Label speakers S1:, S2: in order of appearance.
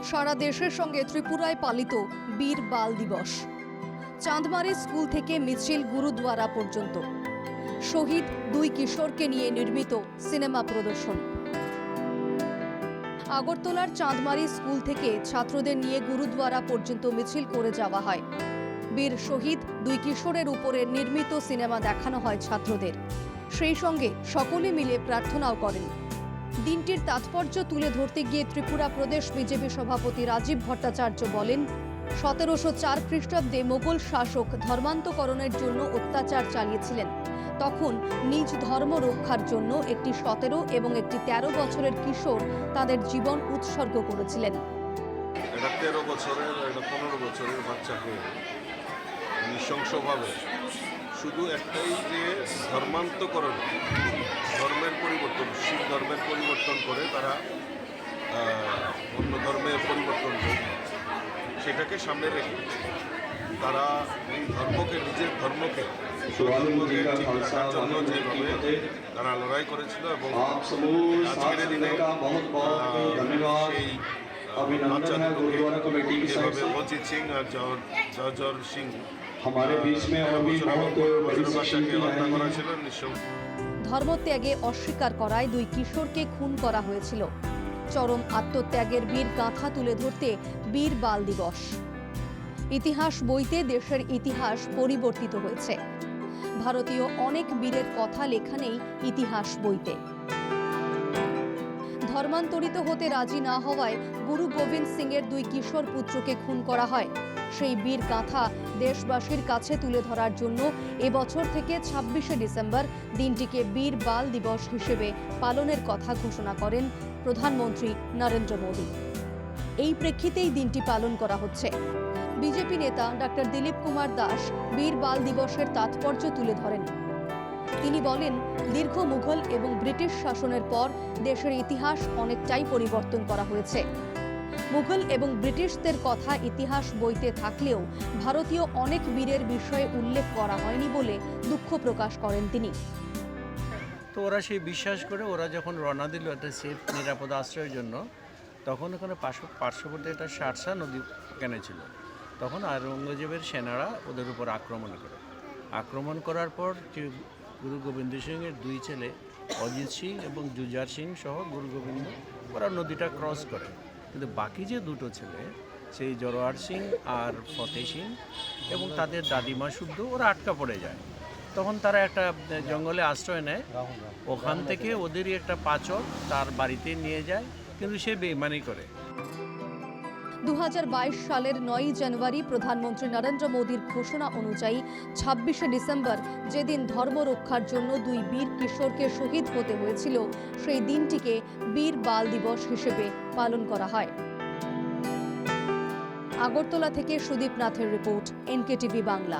S1: সারা দেশের সঙ্গে ত্রিপুরায় পালিত বীর বাল দিবস। চাঁদমারি স্কুল থেকে মিছিল গুরুদ্বারা পর্যন্ত শহীদ দুই কিশোরকে নিয়ে নির্মিত সিনেমা প্রদর্শন। আগরতলার চাঁদমারি স্কুল থেকে ছাত্রদের নিয়ে গুরুদ্বারা পর্যন্ত মিছিল করে যাওয়া হয়। বীর শহীদ দুই কিশোরের উপরে নির্মিত সিনেমা দেখানো হয় ছাত্রদের। সেই সঙ্গে সকলে মিলে প্রার্থনাও করেন। দিনটির তাৎপর্য তুলে ধরতে গিয়ে ত্রিপুরা প্রদেশ বিজেপি সভাপতি রাজীব ভট্টাচার্য বলেন, 1704 খ্রিস্টাব্দে মোগল শাসক ধর্মান্তকরণের জন্য অত্যাচার চালিয়েছিলেন। তখন নিজ ধর্ম রক্ষার জন্য একটি 17 এবং একটি 13 বছরের কিশোর তাদের জীবন উৎসর্গ করেছিলেন।
S2: 13 বছরের 15 বছরের বাচ্চাকে নৃশংসভাবে শুধু একটাই যে ধর্মান্তকরণ, ধর্মের পরিবর্তন, শিখ ধর্মের পরিবর্তন করে তারা অন্য ধর্মের পরিবর্তন করে, সেটাকে সামনে রেখে তারা এই ধর্মকে, নিজের ধর্মকে ঠিক রাখার জন্য যেভাবে তারা লড়াই করেছিল এবং আজকের দিনে সেই যেভাবে অজিত সিং আর জর্জর সিং
S1: ধর্মত্যাগে অস্বীকার করায় দুই কিশোরকে খুন করা হয়েছিল। চরম আত্মত্যাগের বীর গাথা তুলে ধরতে বীর বাল দিবস। ইতিহাস বইতে দেশের ইতিহাস পরিবর্তিত হয়েছে। ভারতীয় অনেক বীরের কথা লেখা নেই ইতিহাস বইতে। ধর্মান্তরিত হতে রাজি না হওয়ায় গুরু গোবিন্দ সিং এর দুই কিশোর পুত্রকে খুন করা হয়। সেই বীর গাথা দেশবাসীর কাছে তুলে ধরার জন্য এবছর থেকে 26শে ডিসেম্বর দিনটিকে বীর বাল দিবস হিসেবে পালনের কথা ঘোষণা করেন প্রধানমন্ত্রী নরেন্দ্র মোদী। এই প্রেক্ষিতেই দিনটি পালন করা হচ্ছে। বিজেপি নেতা ডক্টর দিলীপ কুমার দাস বীর বাল দিবসের তাৎপর্য তুলে ধরেন। তিনি বলেন, দীর্ঘ মুঘল এবং ব্রিটিশ শাসনের পর দেশের ইতিহাস অনেকটাই পরিবর্তন করা হয়েছে। মুঘল এবং ব্রিটিশদের কথা ইতিহাস বইতে থাকলেও ভারতীয় অনেক বীরের বিষয়ে উল্লেখ করা হয়নি বলে দুঃখ প্রকাশ করেন তিনি।
S3: তো ওরা সেই বিশ্বাস করে ওরা যখন রওনা দিল একটা সেফ নিরাপদ আশ্রয়ের জন্য, তখন ওখানে পার্শ্ববর্তী একটা শার্সা নদী এখানে ছিল। তখন আওরঙ্গজেবের সেনারা ওদের উপর আক্রমণ করার পর গুরু গোবিন্দ সিংয়ের দুই ছেলে অজিত সিং এবং জুজার সিং সহ গুরু গোবিন্দ ওরা নদীটা ক্রস করে। কিন্তু বাকি যে দুটো ছেলে, সেই জরোয়ার সিং আর ফতেহ সিং এবং তাদের দাদিমা শুদ্ধ, ওরা আটকা পড়ে যায়। তখন তারা একটা জঙ্গলে আশ্রয় নেয়। ওখান থেকে ওদেরই একটা পাচক তার বাড়িতে নিয়ে যায়, কিন্তু সে বেইমানি করে।
S1: 2022 সালের 9 জানুয়ারি প্রধানমন্ত্রী নরেন্দ্র মোদীর ঘোষণা অনুযায়ী 26শে ডিসেম্বর যেদিন ধর্ম রক্ষার জন্য দুই বীর কিশোরকে শহীদ হতে হয়েছিল, সেই দিনটিকে বীর বাল দিবস হিসেবে পালন করা হয়। আগরতলা থেকে সুদীপ নাথের রিপোর্ট, NKTV বাংলা।